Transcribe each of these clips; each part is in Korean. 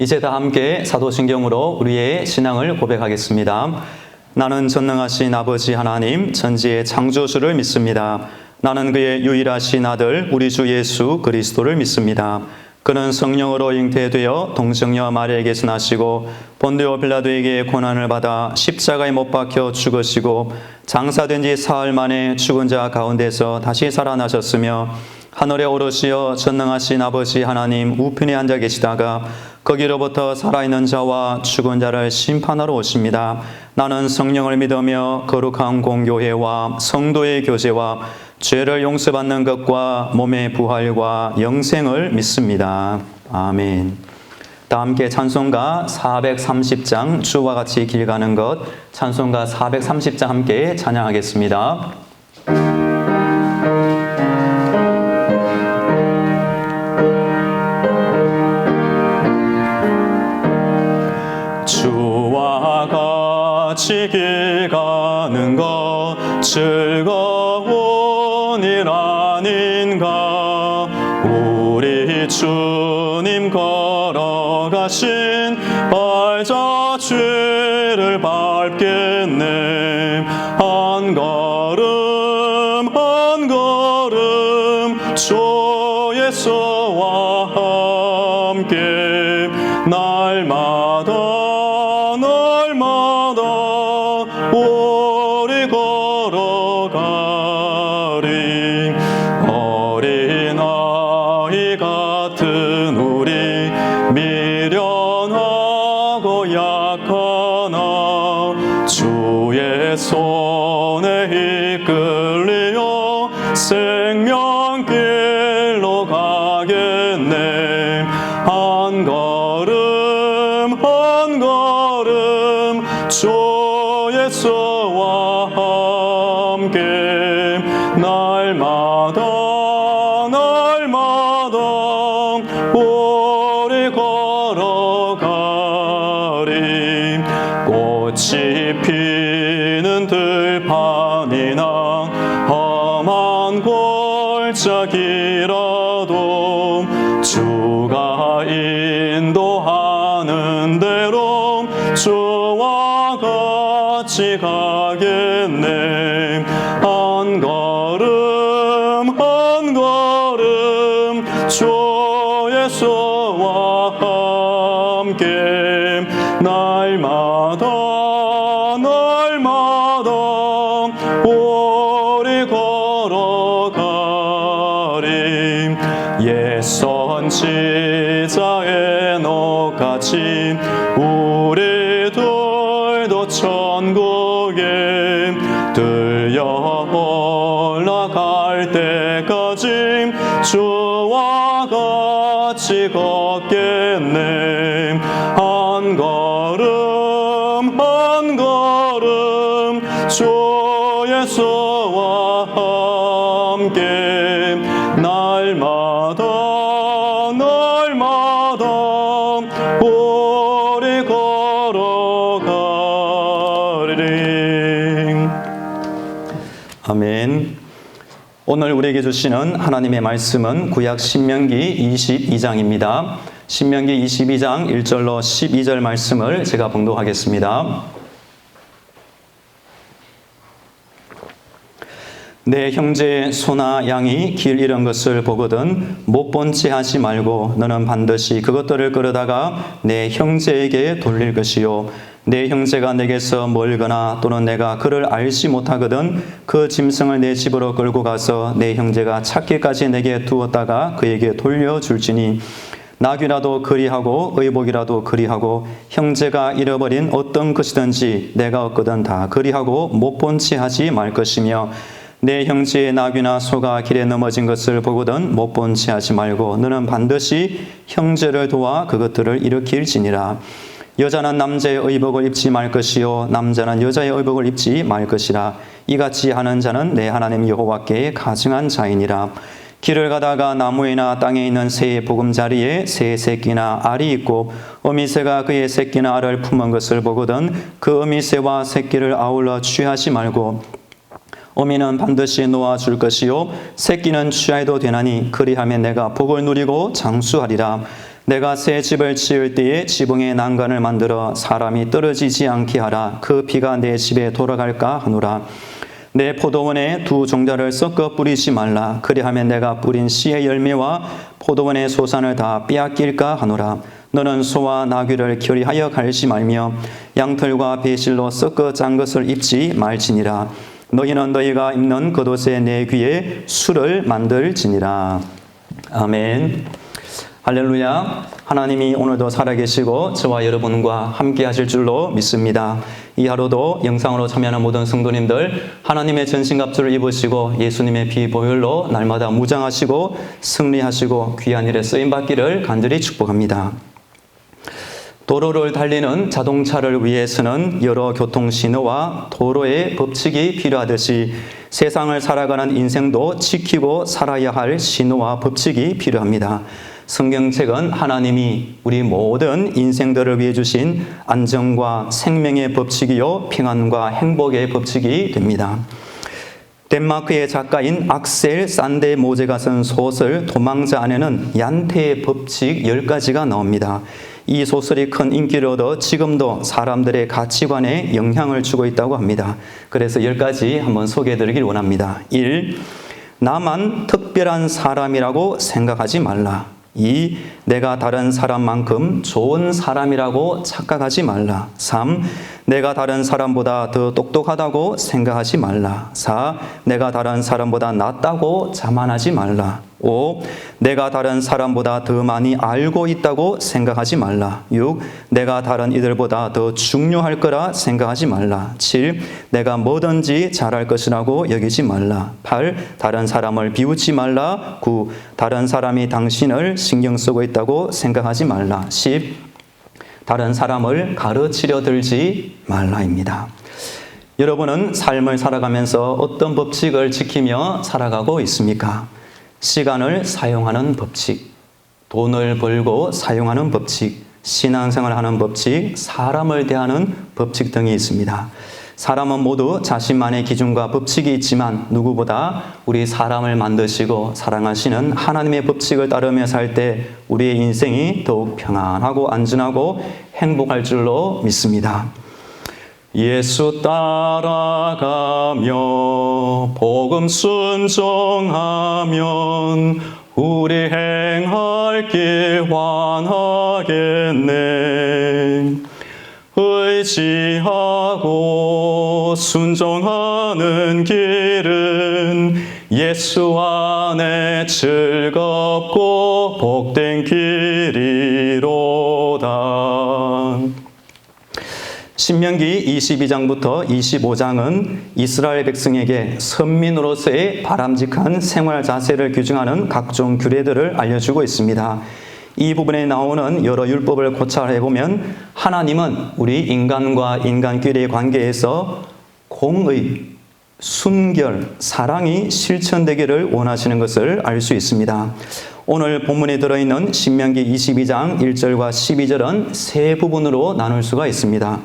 이제 다 함께 사도신경으로 우리의 신앙을 고백하겠습니다. 나는 전능하신 아버지 하나님 전지의 창조주를 믿습니다. 나는 그의 유일하신 아들 우리 주 예수 그리스도를 믿습니다. 그는 성령으로 잉태되어 동정녀 마리아에게서 나시고 본디오 빌라도에게 고난을 받아 십자가에 못 박혀 죽으시고 장사된 지 사흘 만에 죽은 자 가운데서 다시 살아나셨으며 하늘에 오르시어 전능하신 아버지 하나님 우편에 앉아 계시다가 거기로부터 살아있는 자와 죽은 자를 심판하러 오십니다. 나는 성령을 믿으며 거룩한 공교회와 성도의 교제와 죄를 용서받는 것과 몸의 부활과 영생을 믿습니다. 아멘. 다 함께 찬송가 430장 주와 같이 길 가는 것, 찬송가 430장 함께 찬양하겠습니다. 주와 같이 길 가는 것 즐거운 일 아닌가. 우리 주님 걸어가신 발자취를 밟겠네. 한 걸음 한 걸음 주 예수와 함께 날마다 우리 걸어가리. 어린아이 같은 우리 미련하고 약하나 주의 손에 이끌려 생명길로 가겠네. 한 걸음 한 걸음 주 예수와 함께 날마다 우리 걸어가리. 꽃이 피는 들판이나 험한 골짜기라도 주가 인도하는 대로 주와 같이 가겠네. 한 걸음 한 걸음 주 예수와 함께 날마다 우리 걸어가리. 옛 선지자의 녹같이 우리들도 천국에 들려 올라갈 때까지 주와 같이 걷겠네. 한 걸음 한 걸음 주 예수와 함께 날마다 우리 걸어가리. 아멘. 오늘 우리에게 주시는 하나님의 말씀은 구약 신명기 22장입니다. 신명기 22장 1절로 12절 말씀을 제가 봉독하겠습니다. 내 형제의 소나 양이 길 잃은 것을 보거든 못 본 채 하지 말고 너는 반드시 그것들을 끌어다가 내 형제에게 돌릴 것이요. 내 형제가 내게서 멀거나 또는 내가 그를 알지 못하거든 그 짐승을 내 집으로 끌고 가서 내 형제가 찾기까지 내게 두었다가 그에게 돌려줄지니 나귀라도 그리하고 의복이라도 그리하고 형제가 잃어버린 어떤 것이든지 내가 얻거든 다 그리하고 못 본 채 하지 말 것이며 내 형제의 나귀나 소가 길에 넘어진 것을 보거든 못 본 채 하지 말고 너는 반드시 형제를 도와 그것들을 일으킬지니라. 여자는 남자의 의복을 입지 말 것이요 남자는 여자의 의복을 입지 말 것이라. 이같이 하는 자는 내 하나님 여호와께 가증한 자이니라. 길을 가다가 나무에나 땅에 있는 새의 보금자리에 새의 새끼나 알이 있고 어미새가 그의 새끼나 알을 품은 것을 보거든 그 어미새와 새끼를 아울러 취하지 말고 어미는 반드시 놓아줄 것이요 새끼는 취하여도 되나니 그리하면 내가 복을 누리고 장수하리라. 내가 새 집을 지을 때에 지붕에 난간을 만들어 사람이 떨어지지 않게 하라. 그 비가 내 집에 돌아갈까 하노라. 내 포도원에 두 종자를 섞어 뿌리지 말라. 그리하면 내가 뿌린 씨의 열매와 포도원의 소산을 다 빼앗길까 하노라. 너는 소와 나귀를 결의하여 갈지 말며 양털과 배실로 섞어 짠 것을 입지 말지니라. 너희는 너희가 입는 겉옷에 내 귀에 술을 만들지니라. 아멘. 할렐루야. 하나님이 오늘도 살아계시고 저와 여러분과 함께 하실 줄로 믿습니다. 이 하루도 영상으로 참여하는 모든 성도님들, 하나님의 전신갑주를 입으시고 예수님의 피 보혈로 날마다 무장하시고 승리하시고 귀한 일에 쓰임받기를 간절히 축복합니다. 도로를 달리는 자동차를 위해서는 여러 교통신호와 도로의 법칙이 필요하듯이 세상을 살아가는 인생도 지키고 살아야 할 신호와 법칙이 필요합니다. 성경책은 하나님이 우리 모든 인생들을 위해 주신 안정과 생명의 법칙이요 평안과 행복의 법칙이 됩니다. 덴마크의 작가인 악셀 산데 모제가 쓴 소설 도망자 안에는 얀테의 법칙 10가지가 나옵니다. 이 소설이 큰 인기를 얻어 지금도 사람들의 가치관에 영향을 주고 있다고 합니다. 그래서 10가지 한번 소개해 드리길 원합니다. 1. 나만 특별한 사람이라고 생각하지 말라. 2. 내가 다른 사람만큼 좋은 사람이라고 착각하지 말라. 3. 내가 다른 사람보다 더 똑똑하다고 생각하지 말라. 4. 내가 다른 사람보다 낫다고 자만하지 말라. 5. 내가 다른 사람보다 더 많이 알고 있다고 생각하지 말라. 6. 내가 다른 이들보다 더 중요할 거라 생각하지 말라. 7. 내가 뭐든지 잘할 것이라고 여기지 말라. 8. 다른 사람을 비웃지 말라. 9. 다른 사람이 당신을 신경 쓰고 있다고 생각하지 말라. 10. 다른 사람을 가르치려 들지 말라입니다. 여러분은 삶을 살아가면서 어떤 법칙을 지키며 살아가고 있습니까? 시간을 사용하는 법칙, 돈을 벌고 사용하는 법칙, 신앙생활을 하는 법칙, 사람을 대하는 법칙 등이 있습니다. 사람은 모두 자신만의 기준과 법칙이 있지만 누구보다 우리 사람을 만드시고 사랑하시는 하나님의 법칙을 따르며 살 때 우리의 인생이 더욱 평안하고 안전하고 행복할 줄로 믿습니다. 예수 따라가며 복음 순종하면 우리 행할 길 환하겠네. 의지하고 순종하는 길은 예수 안에 즐겁고 복된 길이로다. 신명기 22장부터 25장은 이스라엘 백성에게 선민으로서의 바람직한 생활 자세를 규정하는 각종 규례들을 알려주고 있습니다. 이 부분에 나오는 여러 율법을 고찰해보면 하나님은 우리 인간과 인간끼리의 관계에서 공의, 순결, 사랑이 실천되기를 원하시는 것을 알 수 있습니다. 오늘 본문에 들어있는 신명기 22장 1절과 12절은 세 부분으로 나눌 수가 있습니다.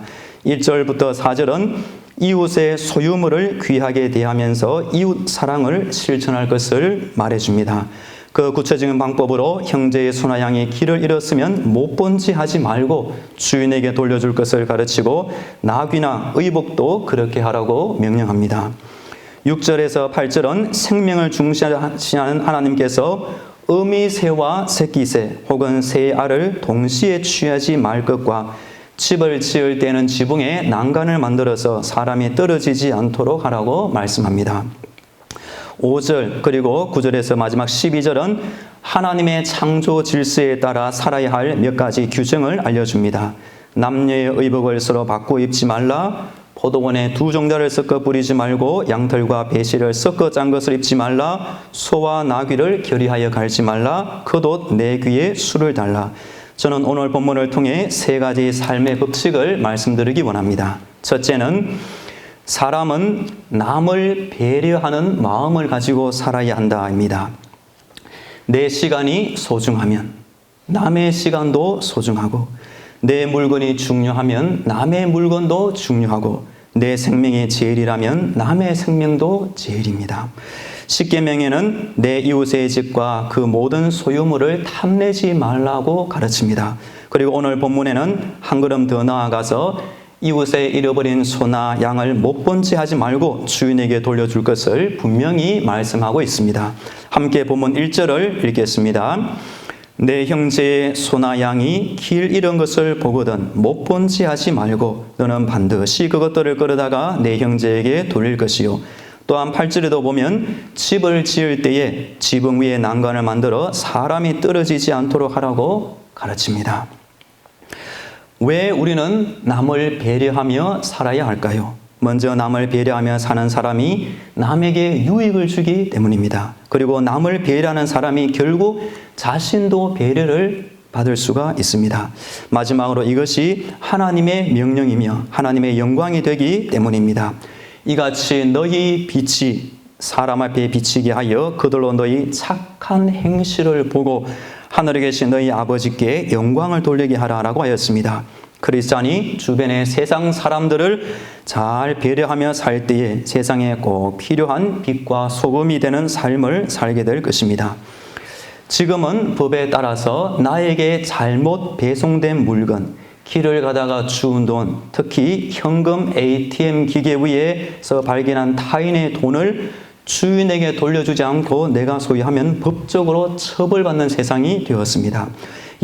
1절부터 4절은 이웃의 소유물을 귀하게 대하면서 이웃 사랑을 실천할 것을 말해줍니다. 그 구체적인 방법으로 형제의 소나 양이 길을 잃었으면 못 본 지 하지 말고 주인에게 돌려줄 것을 가르치고 나귀나 의복도 그렇게 하라고 명령합니다. 6절에서 8절은 생명을 중시하는 하나님께서 어미새와 새끼새 혹은 새의 알을 동시에 취하지 말 것과 집을 지을 때는 지붕에 난간을 만들어서 사람이 떨어지지 않도록 하라고 말씀합니다. 5절 그리고 9절에서 마지막 12절은 하나님의 창조 질서에 따라 살아야 할 몇 가지 규정을 알려줍니다. 남녀의 의복을 서로 바꿔 입지 말라. 포도원에 두 종자를 섞어 뿌리지 말고 양털과 배실을 섞어 짠 것을 입지 말라. 소와 나귀를 결의하여 갈지 말라. 겉옷 내 귀에 술을 달라. 저는 오늘 본문을 통해 세 가지 삶의 법칙을 말씀드리기 원합니다. 첫째는 사람은 남을 배려하는 마음을 가지고 살아야 한다입니다. 내 시간이 소중하면 남의 시간도 소중하고, 내 물건이 중요하면 남의 물건도 중요하고, 내 생명이 제일이라면 남의 생명도 제일입니다. 십계명에는 내 이웃의 집과 그 모든 소유물을 탐내지 말라고 가르칩니다. 그리고 오늘 본문에는 한 걸음 더 나아가서 이웃의 잃어버린 소나 양을 못 본 채 하지 말고 주인에게 돌려줄 것을 분명히 말씀하고 있습니다. 함께 본문 1절을 읽겠습니다. 내 형제의 소나 양이 길 잃은 것을 보거든 못 본 채 하지 말고 너는 반드시 그것들을 끌어다가 내 형제에게 돌릴 것이요. 또한 8절에도 보면 집을 지을 때에 지붕 위에 난간을 만들어 사람이 떨어지지 않도록 하라고 가르칩니다. 왜 우리는 남을 배려하며 살아야 할까요? 먼저 남을 배려하며 사는 사람이 남에게 유익을 주기 때문입니다. 그리고 남을 배려하는 사람이 결국 자신도 배려를 받을 수가 있습니다. 마지막으로 이것이 하나님의 명령이며 하나님의 영광이 되기 때문입니다. 이같이 너희 빛이 사람 앞에 비치게 하여 그들로 너희 착한 행실을 보고 하늘에 계신 너희 아버지께 영광을 돌리게 하라라고 하였습니다. 크리스찬이 주변의 세상 사람들을 잘 배려하며 살 때에 세상에 꼭 필요한 빛과 소금이 되는 삶을 살게 될 것입니다. 지금은 법에 따라서 나에게 잘못 배송된 물건, 길을 가다가 주운 돈, 특히 현금 ATM 기계 위에서 발견한 타인의 돈을 주인에게 돌려주지 않고 내가 소유하면 법적으로 처벌받는 세상이 되었습니다.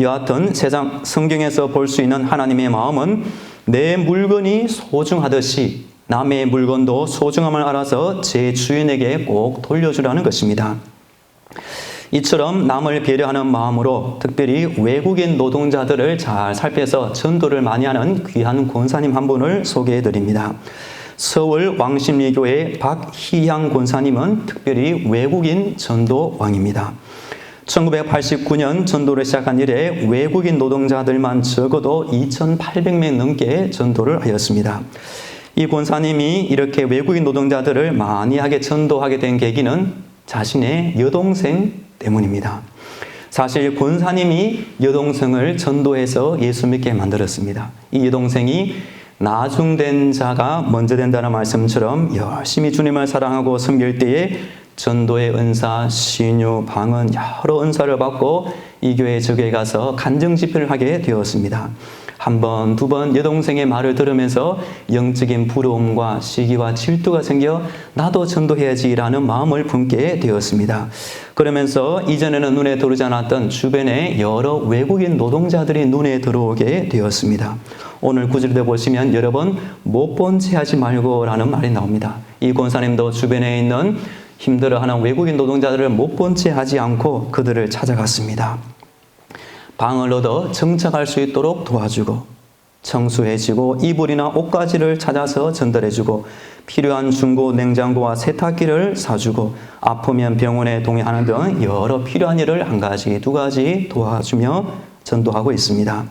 여하튼 세상 성경에서 볼 수 있는 하나님의 마음은 내 물건이 소중하듯이 남의 물건도 소중함을 알아서 제 주인에게 꼭 돌려주라는 것입니다. 이처럼 남을 배려하는 마음으로 특별히 외국인 노동자들을 잘 살펴서 전도를 많이 하는 귀한 권사님 한 분을 소개해 드립니다. 서울 왕십리교회 박희향 권사님은 특별히 외국인 전도왕입니다. 1989년 전도를 시작한 이래 외국인 노동자들만 적어도 2,800명 넘게 전도를 하였습니다. 이 권사님이 이렇게 외국인 노동자들을 많이 하게 전도하게 된 계기는 자신의 여동생 때문입니다. 사실 권사님이 여동생을 전도해서 예수 믿게 만들었습니다. 이 여동생이 나중된 자가 먼저 된다는 말씀처럼 열심히 주님을 사랑하고 섬길 때에 전도의 은사, 신유, 방언 여러 은사를 받고 이 교회 저 교회에 가서 간증 집회를 하게 되었습니다. 한 번, 두 번 여동생의 말을 들으면서 영적인 부러움과 시기와 질투가 생겨 나도 전도해야지라는 마음을 품게 되었습니다. 그러면서 이전에는 눈에 들어오지 않았던 주변의 여러 외국인 노동자들이 눈에 들어오게 되었습니다. 오늘 구절에 보시면 여러 번 못 본 채 하지 말고 라는 말이 나옵니다. 이 권사님도 주변에 있는 힘들어하는 외국인 노동자들을 못 본 채 하지 않고 그들을 찾아갔습니다. 방을 얻어 정착할 수 있도록 도와주고 청소해주고 이불이나 옷가지를 찾아서 전달해주고 필요한 중고 냉장고와 세탁기를 사주고 아프면 병원에 동행하는 등 여러 필요한 일을 한 가지, 두 가지 도와주며 전도하고 있습니다.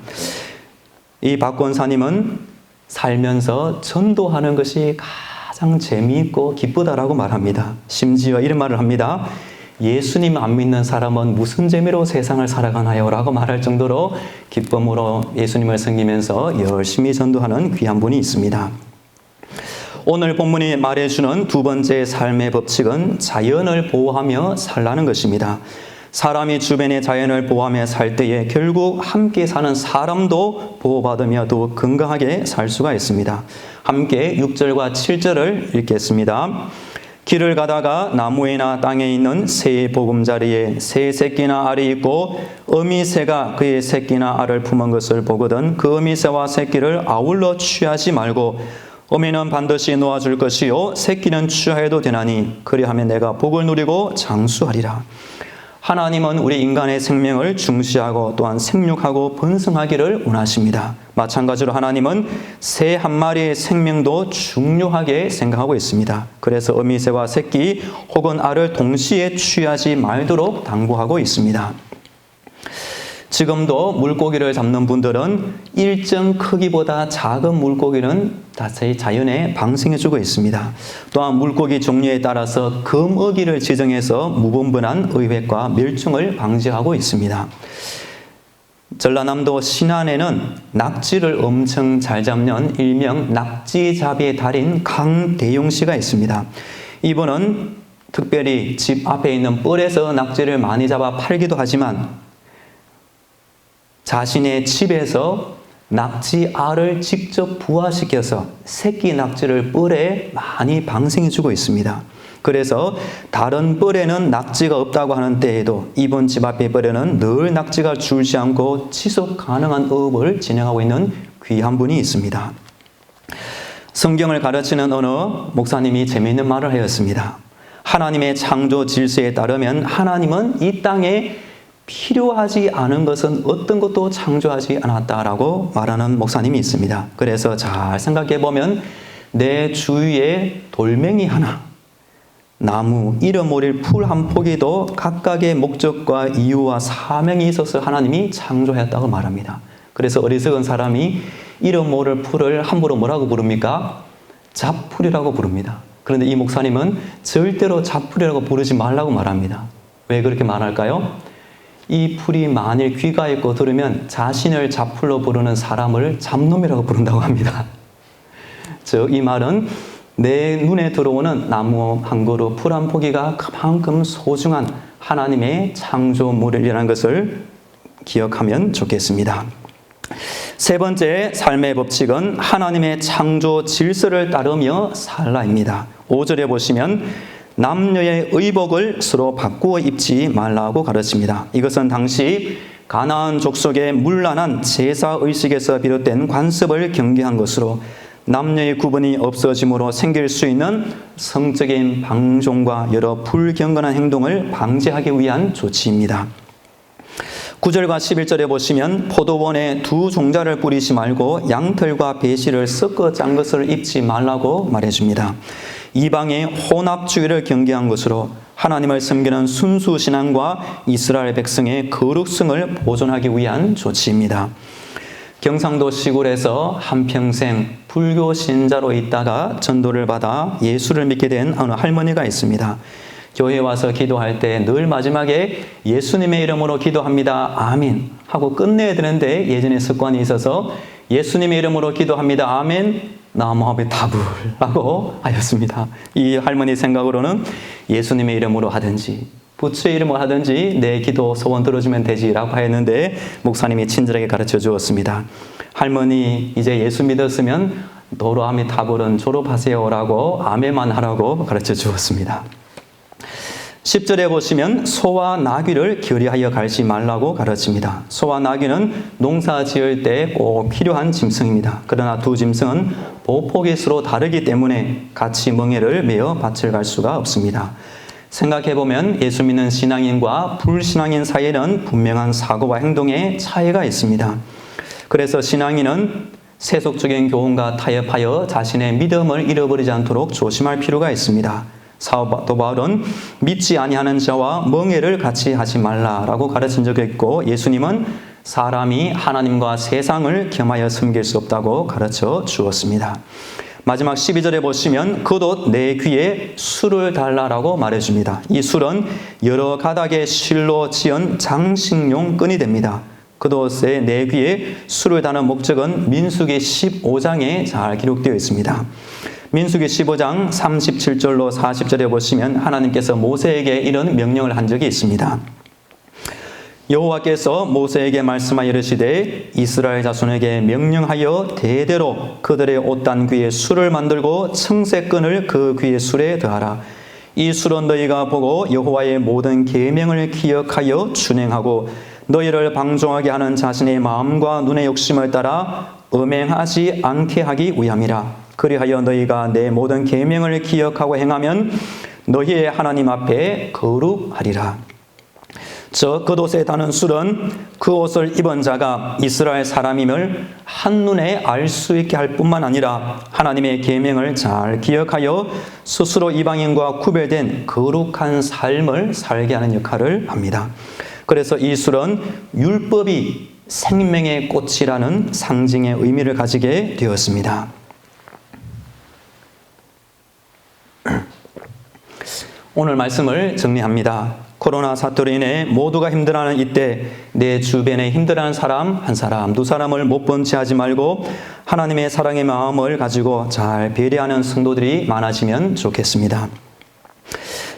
이 박 권사님은 살면서 전도하는 것이 가장 재미있고 기쁘다라고 말합니다. 심지어 이런 말을 합니다. 예수님 안 믿는 사람은 무슨 재미로 세상을 살아가나요? 라고 말할 정도로 기쁨으로 예수님을 섬기면서 열심히 전도하는 귀한 분이 있습니다. 오늘 본문이 말해주는 두 번째 삶의 법칙은 자연을 보호하며 살라는 것입니다. 사람이 주변의 자연을 보호하며 살 때에 결국 함께 사는 사람도 보호받으며 더욱 건강하게 살 수가 있습니다. 함께 6절과 7절을 읽겠습니다. 길을 가다가 나무에나 땅에 있는 새의 보금자리에 새 새끼나 알이 있고 어미새가 그의 새끼나 알을 품은 것을 보거든 그 어미새와 새끼를 아울러 취하지 말고 어미는 반드시 놓아줄 것이요 새끼는 취하여도 되나니 그리하면 내가 복을 누리고 장수하리라. 하나님은 우리 인간의 생명을 중시하고 또한 생육하고 번성하기를 원하십니다. 마찬가지로 하나님은 새 한 마리의 생명도 중요하게 생각하고 있습니다. 그래서 어미새와 새끼 혹은 알을 동시에 취하지 말도록 당부하고 있습니다. 지금도 물고기를 잡는 분들은 일정 크기보다 작은 물고기는 자세히 자연에 방생해주고 있습니다. 또한 물고기 종류에 따라서 금어기를 지정해서 무분별한 어획과 멸종을 방지하고 있습니다. 전라남도 신안에는 낙지를 엄청 잘 잡는 일명 낙지잡이의 달인 강대용 씨가 있습니다. 이분은 특별히 집 앞에 있는 뻘에서 낙지를 많이 잡아 팔기도 하지만 자신의 집에서 낙지 알을 직접 부화시켜서 새끼 낙지를 뻘에 많이 방생해주고 있습니다. 그래서 다른 뻘에는 낙지가 없다고 하는 때에도 이번 집 앞의 뻘에는 늘 낙지가 줄지 않고 지속 가능한 어업을 진행하고 있는 귀한 분이 있습니다. 성경을 가르치는 어느 목사님이 재미있는 말을 하였습니다. 하나님의 창조 질서에 따르면 하나님은 이 땅에 필요하지 않은 것은 어떤 것도 창조하지 않았다라고 말하는 목사님이 있습니다. 그래서 잘 생각해 보면 내 주위에 돌멩이 하나, 나무, 잃어버릴 풀 한 포기도 각각의 목적과 이유와 사명이 있어서 하나님이 창조하였다고 말합니다. 그래서 어리석은 사람이 잃어버릴 풀을 함부로 뭐라고 부릅니까? 잡풀이라고 부릅니다. 그런데 이 목사님은 절대로 잡풀이라고 부르지 말라고 말합니다. 왜 그렇게 말할까요? 이 풀이 만일 귀가 있고 들으면 자신을 잡풀로 부르는 사람을 잡놈이라고 부른다고 합니다. 즉, 이 말은 내 눈에 들어오는 나무 한 그루, 풀 한 포기가 그만큼 소중한 하나님의 창조물이라는 것을 기억하면 좋겠습니다. 세 번째 삶의 법칙은 하나님의 창조 질서를 따르며 살라입니다. 5절에 보시면 남녀의 의복을 서로 바꾸어 입지 말라고 가르칩니다. 이것은 당시 가나안 족속의 문란한 제사의식에서 비롯된 관습을 경계한 것으로 남녀의 구분이 없어짐으로 생길 수 있는 성적인 방종과 여러 불경건한 행동을 방지하기 위한 조치입니다. 9절과 11절에 보시면 포도원에 두 종자를 뿌리지 말고 양털과 배실을 섞어 짠 것을 입지 말라고 말해줍니다. 이방의 혼합주의를 경계한 것으로 하나님을 섬기는 순수신앙과 이스라엘 백성의 거룩성을 보존하기 위한 조치입니다. 경상도 시골에서 한평생 불교 신자로 있다가 전도를 받아 예수를 믿게 된 어느 할머니가 있습니다. 교회에 와서 기도할 때 늘 마지막에 예수님의 이름으로 기도합니다. 아멘 하고 끝내야 되는데 예전에 습관이 있어서 예수님의 이름으로 기도합니다. 아멘 나무합의 답을라고 하였습니다. 이 할머니 생각으로는 예수님의 이름으로 하든지 부처의 이름으로 하든지 내 기도 소원 들어주면 되지라고 하였는데 목사님이 친절하게 가르쳐 주었습니다. 할머니 이제 예수 믿었으면 도로아미 타불은 졸업하세요라고 아멘만 하라고 가르쳐 주었습니다. 10절에 보시면 소와 나귀를 결의하여 갈지 말라고 가르칩니다. 소와 나귀는 농사 지을 때 꼭 필요한 짐승입니다. 그러나 두 짐승은 보폭이 서로 다르기 때문에 같이 멍에를 메어 밭을 갈 수가 없습니다. 생각해보면 예수 믿는 신앙인과 불신앙인 사이에는 분명한 사고와 행동의 차이가 있습니다. 그래서 신앙인은 세속적인 교훈과 타협하여 자신의 믿음을 잃어버리지 않도록 조심할 필요가 있습니다. 사도 바울은 믿지 아니하는 자와 멍에를 같이 하지 말라라고 가르친 적이 있고 예수님은 사람이 하나님과 세상을 겸하여 섬길 수 없다고 가르쳐 주었습니다. 마지막 12절에 보시면 겉옷 내 귀에 술을 달라라고 말해줍니다. 이 술은 여러 가닥의 실로 지은 장식용 끈이 됩니다. 겉옷에 내 귀에 술을 다는 목적은 민수기 15장에 잘 기록되어 있습니다. 민수기 15장 37절로 40절에 보시면 하나님께서 모세에게 이런 명령을 한 적이 있습니다. 여호와께서 모세에게 말씀하여 이르시되 이스라엘 자손에게 명령하여 대대로 그들의 옷단 귀에 술을 만들고 청색끈을 그 귀의 술에 더하라. 이 술은 너희가 보고 여호와의 모든 계명을 기억하여 준행하고 너희를 방종하게 하는 자신의 마음과 눈의 욕심을 따라 음행하지 않게 하기 위함이라. 그리하여 너희가 내 모든 계명을 기억하고 행하면 너희의 하나님 앞에 거룩하리라. 저 겉옷에 다는 술은 그 옷을 입은 자가 이스라엘 사람임을 한눈에 알 수 있게 할 뿐만 아니라 하나님의 계명을 잘 기억하여 스스로 이방인과 구별된 거룩한 삶을 살게 하는 역할을 합니다. 그래서 이 술은 율법이 생명의 꽃이라는 상징의 의미를 가지게 되었습니다. 오늘 말씀을 정리합니다. 코로나 사태로 인해 모두가 힘들어하는 이때 내 주변에 힘들어하는 사람 한 사람, 두 사람을 못 본 채 하지 말고 하나님의 사랑의 마음을 가지고 잘 배려하는 성도들이 많아지면 좋겠습니다.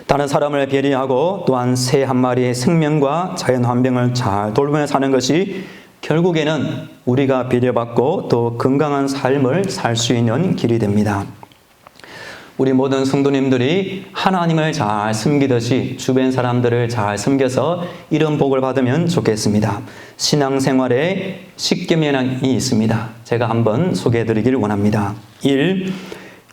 다른 사람을 배려하고 또한 새 한 마리의 생명과 자연 환경을 잘 돌보며 사는 것이 결국에는 우리가 배려받고 또 건강한 삶을 살 수 있는 길이 됩니다. 우리 모든 성도님들이 하나님을 잘 섬기듯이 주변 사람들을 잘 섬겨서 이런 복을 받으면 좋겠습니다. 신앙생활에 10계명이 있습니다. 제가 한번 소개해드리길 원합니다. 1.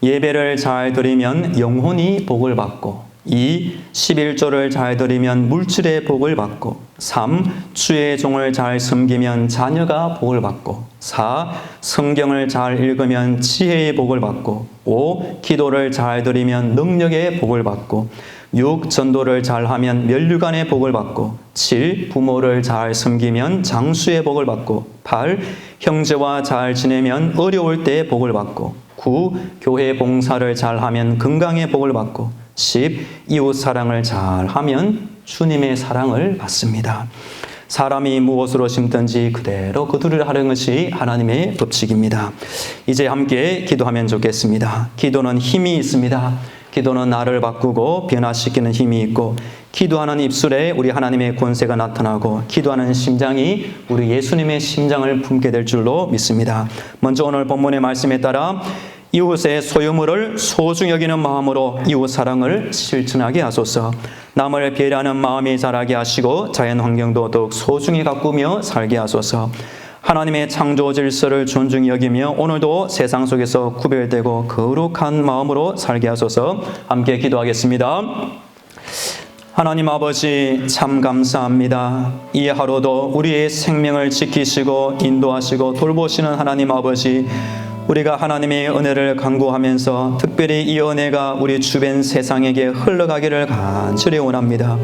예배를 잘 드리면 영혼이 복을 받고 2. 11조를 잘 드리면 물질의 복을 받고 3. 주의 종을 잘 섬기면 자녀가 복을 받고 4. 성경을 잘 읽으면 지혜의 복을 받고 5. 기도를 잘 드리면 능력의 복을 받고 6. 전도를 잘하면 면류관의 복을 받고 7. 부모를 잘 섬기면 장수의 복을 받고 8. 형제와 잘 지내면 어려울 때 복을 받고 9. 교회 봉사를 잘하면 건강의 복을 받고 10. 이웃 사랑을 잘하면 주님의 사랑을 받습니다. 사람이 무엇으로 심든지 그대로 거두를 하는 것이 하나님의 법칙입니다. 이제 함께 기도하면 좋겠습니다. 기도는 힘이 있습니다. 기도는 나를 바꾸고 변화시키는 힘이 있고 기도하는 입술에 우리 하나님의 권세가 나타나고 기도하는 심장이 우리 예수님의 심장을 품게 될 줄로 믿습니다. 먼저 오늘 본문의 말씀에 따라 이웃의 소유물을 소중히 여기는 마음으로 이웃 사랑을 실천하게 하소서. 남을 배려하는 마음이 자라게 하시고 자연 환경도 더욱 소중히 가꾸며 살게 하소서. 하나님의 창조 질서를 존중히 여기며 오늘도 세상 속에서 구별되고 거룩한 마음으로 살게 하소서. 함께 기도하겠습니다. 하나님 아버지 참 감사합니다. 이 하루도 우리의 생명을 지키시고 인도하시고 돌보시는 하나님 아버지, 우리가 하나님의 은혜를 간구하면서 특별히 이 은혜가 우리 주변 세상에게 흘러가기를 간절히 원합니다.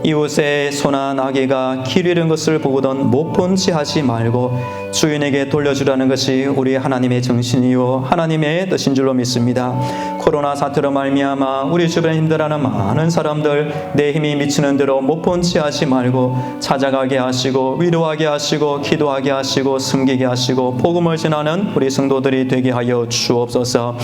이웃의 소나 나귀가 길 잃은 것을 보고던 못 본 채 하지 말고 주인에게 돌려주라는 것이 우리 하나님의 정신이요 하나님의 뜻인 줄로 믿습니다. 코로나 사태로 말미암아 우리 주변에 힘들어하는 많은 사람들, 내 힘이 미치는 대로 못 본 채 하지 말고 찾아가게 하시고 위로하게 하시고 기도하게 하시고 섬기게 하시고 복음을 전하는 우리 성도들이 되게 하여 주옵소서.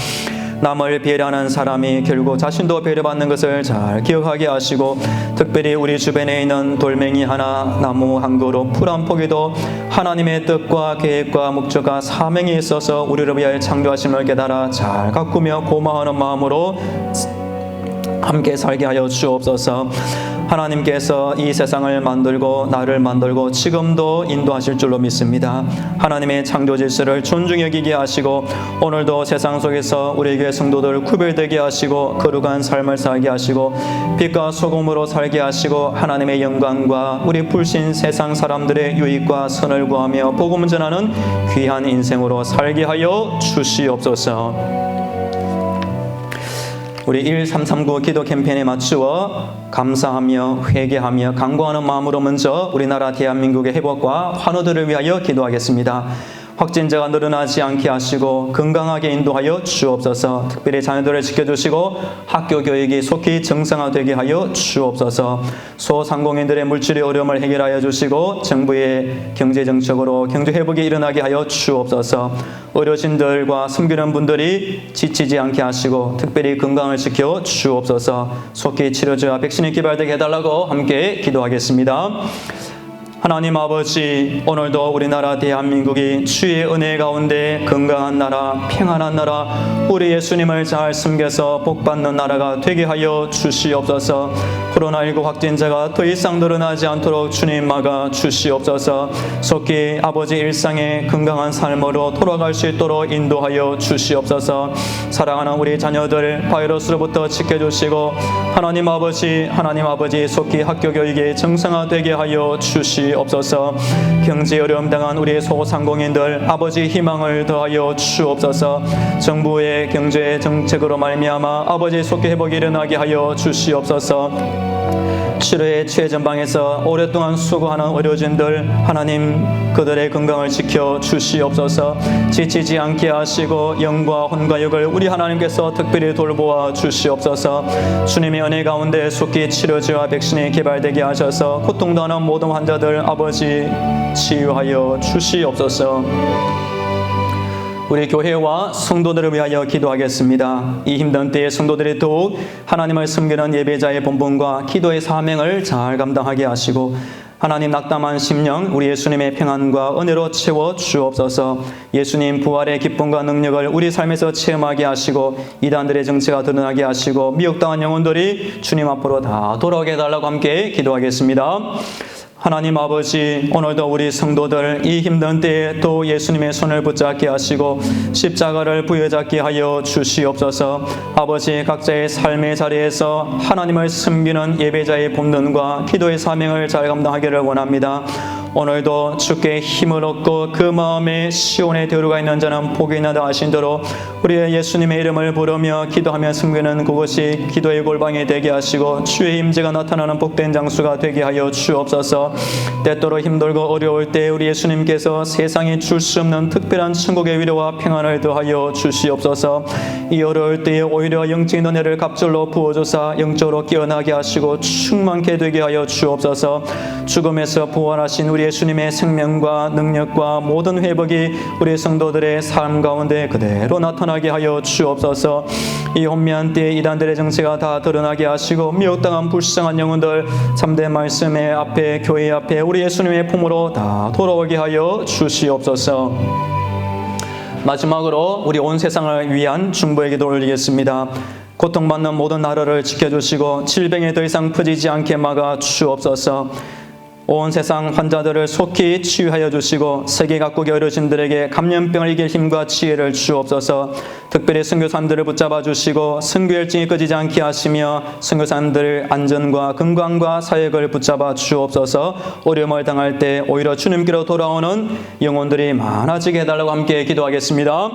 남을 배려하는 사람이 결국 자신도 배려받는 것을 잘 기억하게 하시고 특별히 우리 주변에 있는 돌멩이 하나, 나무 한 그루, 풀 한 포기도 하나님의 뜻과 계획과 목적과 사명이 있어서 우리를 위하여 창조하심을 깨달아 잘 가꾸며 고마워하는 마음으로 함께 살게 하여 주옵소서. 하나님께서 이 세상을 만들고 나를 만들고 지금도 인도하실 줄로 믿습니다. 하나님의 창조 질서를 존중히 여기게 하시고 오늘도 세상 속에서 우리 교회 성도들 구별되게 하시고 거룩한 삶을 살게 하시고 빛과 소금으로 살게 하시고 하나님의 영광과 우리 불신 세상 사람들의 유익과 선을 구하며 복음 전하는 귀한 인생으로 살게 하여 주시옵소서. 우리 1339 기도 캠페인에 맞추어 감사하며 회개하며 간구하는 마음으로 먼저 우리나라 대한민국의 회복과 환우들을 위하여 기도하겠습니다. 확진자가 늘어나지 않게 하시고 건강하게 인도하여 주옵소서. 특별히 자녀들을 지켜주시고 학교 교육이 속히 정상화되게 하여 주옵소서. 소상공인들의 물질의 어려움을 해결하여 주시고 정부의 경제정책으로 경제회복이 일어나게 하여 주옵소서. 어르신들과 섬기는 분들이 지치지 않게 하시고 특별히 건강을 지켜 주옵소서. 속히 치료제와 백신이 개발되게 해달라고 함께 기도하겠습니다. 하나님 아버지, 오늘도 우리나라 대한민국이 주의 은혜 가운데 건강한 나라, 평안한 나라, 우리 예수님을 잘 섬겨서 복받는 나라가 되게 하여 주시옵소서. 코로나19 확진자가 더 이상 늘어나지 않도록 주님 막아 주시옵소서. 속히 아버지 일상의 건강한 삶으로 돌아갈 수 있도록 인도하여 주시옵소서. 사랑하는 우리 자녀들 바이러스로부터 지켜주시고 하나님 아버지 속히 학교 교육이 정상화되게 하여 주시옵소서. 경제 어려움 당한 우리 소상공인들 아버지 희망을 더하여 주옵소서. 정부의 경제 정책으로 말미암아 아버지 속히 회복이 일어나게 하여 주시옵소서. 치료의 최전방에서 오랫동안 수고하는 의료진들 하나님 그들의 건강을 지켜 주시옵소서. 지치지 않게 하시고 영과 혼과 육을 우리 하나님께서 특별히 돌보아 주시옵소서. 주님의 은혜 가운데 속히 치료제와 백신이 개발되게 하셔서 고통당하는 모든 환자들 아버지 치유하여 주시옵소서. 우리 교회와 성도들을 위하여 기도하겠습니다. 이 힘든 때에 성도들이 더욱 하나님을 섬기는 예배자의 본분과 기도의 사명을 잘 감당하게 하시고 하나님 낙담한 심령 우리 예수님의 평안과 은혜로 채워 주옵소서. 예수님 부활의 기쁨과 능력을 우리 삶에서 체험하게 하시고 이단들의 정체가 드러나게 하시고 미혹당한 영혼들이 주님 앞으로 다 돌아오게 해달라고 함께 기도하겠습니다. 하나님 아버지, 오늘도 우리 성도들 이 힘든 때에 또 예수님의 손을 붙잡게 하시고 십자가를 부여잡게 하여 주시옵소서. 아버지, 각자의 삶의 자리에서 하나님을 섬기는 예배자의 본분과 기도의 사명을 잘 감당하기를 원합니다. 오늘도 주께 힘을 얻고 그 마음에 시온에 들어가 있는 자는 복이 있나다 하신 대로 우리의 예수님의 이름을 부르며 기도하며 섬기는 그것이 기도의 골방이 되게 하시고 주의 임재가 나타나는 복된 장수가 되게 하여 주옵소서. 때때로 힘들고 어려울 때 우리 예수님께서 세상이 줄 수 없는 특별한 천국의 위로와 평안을 더하여 주시옵소서. 이 어려울 때에 오히려 영적인 은혜를 갑절로 부어주사 영적으로 깨어나게 하시고 충만케 되게 하여 주옵소서. 죽음에서 부활하신 우리 예수님의 생명과 능력과 모든 회복이 우리 성도들의 삶 가운데 그대로 나타나게 하여 주옵소서. 이 혼미한 때에 이단들의 정체가 다 드러나게 하시고 미혹당한 불쌍한 영혼들 참된 말씀의 앞에 교회 앞에 우리 예수님의 품으로 다 돌아오게 하여 주시옵소서. 마지막으로 우리 온 세상을 위한 중보의 기도를 올리겠습니다. 고통받는 모든 나라를 지켜주시고 질병에 더 이상 퍼지지 않게 막아 주옵소서. 온 세상 환자들을 속히 치유하여 주시고 세계 각국의 어르신들에게 감염병을 이길 힘과 지혜를 주옵소서. 특별히 선교사님들을 붙잡아 주시고 선교 열정이 꺼지지 않게 하시며 선교사님들 안전과 건강과 사역을 붙잡아 주옵소서. 어려움을 당할 때 오히려 주님께로 돌아오는 영혼들이 많아지게 해달라고 함께 기도하겠습니다.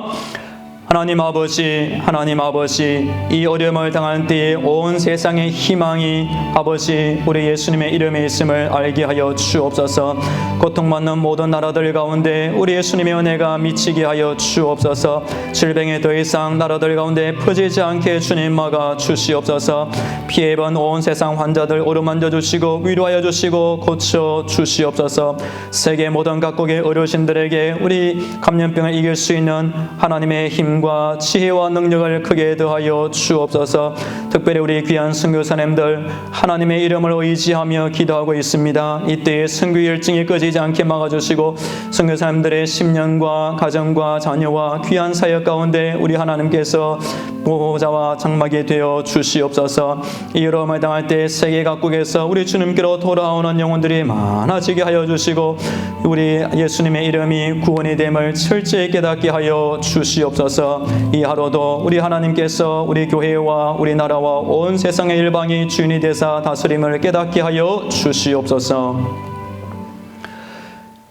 하나님 아버지, 이 어려움을 당할 때에 온 세상의 희망이 아버지 우리 예수님의 이름에 있음을 알게 하여 주옵소서. 고통받는 모든 나라들 가운데 우리 예수님의 은혜가 미치게 하여 주옵소서. 질병에 더 이상 나라들 가운데 퍼지지 않게 주님 막아 주시옵소서. 피해 입은 온 세상 환자들 어루만져 주시고 위로하여 주시고 고쳐 주시옵소서. 세계 모든 각국의 어르신들에게 우리 감염병을 이길 수 있는 하나님의 힘 과 지혜와 능력을 크게 더하여 주옵소서. 특별히 우리 귀한 선교사님들 하나님의 이름을 의지하며 기도하고 있습니다. 이때에 선교 열정이 꺼지지 않게 막아주시고 선교사님들의 심령과 가정과 자녀와 귀한 사역 가운데 우리 하나님께서 보호자와 장막이 되어 주시옵소서. 이 어려움을 당할 때 세계 각국에서 우리 주님께로 돌아오는 영혼들이 많아지게 하여 주시고 우리 예수님의 이름이 구원이 됨을 철저히 깨닫게 하여 주시옵소서. 이 하루도 우리 하나님께서 우리 교회와 우리 나라와 온 세상의 일방이 주인이 되사 다스림을 깨닫게 하여 주시옵소서.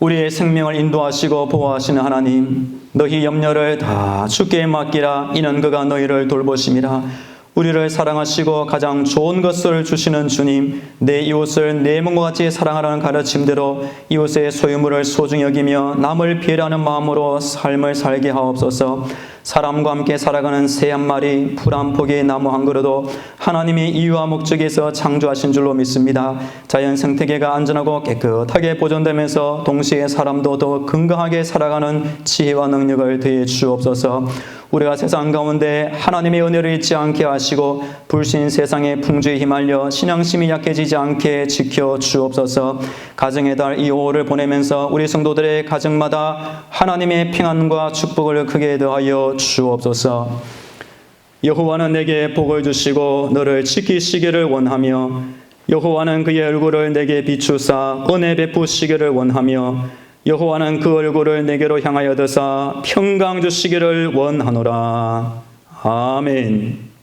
우리의 생명을 인도하시고 보호하시는 하나님, 너희 염려를 다 주께 맡기라. 이는 그가 너희를 돌보심이라. 우리를 사랑하시고 가장 좋은 것을 주시는 주님, 내 이웃을 내 몸과 같이 사랑하라는 가르침대로 이웃의 소유물을 소중히 여기며 남을 비례하는 마음으로 삶을 살게 하옵소서. 사람과 함께 살아가는 새 한 마리, 풀 한 포기, 나무 한 그루도 하나님이 이유와 목적에서 창조하신 줄로 믿습니다. 자연 생태계가 안전하고 깨끗하게 보존되면서 동시에 사람도 더 건강하게 살아가는 지혜와 능력을 더해 주옵소서. 우리가 세상 가운데 하나님의 은혜를 잊지 않게 하시고 불신 세상의 풍조에 휘말려 신앙심이 약해지지 않게 지켜 주옵소서. 가정의 달 2호를 보내면서 우리 성도들의 가정마다 하나님의 평안과 축복을 크게 더하여 주옵소서. 여호와는 내게 복을 주시고 너를 지키시기를 원하며 여호와는 그의 얼굴을 내게 비추사 은혜 베푸시기를 원하며 여호와는 그 얼굴을 내게로 향하여 드사 평강 주시기를 원하노라. 아멘.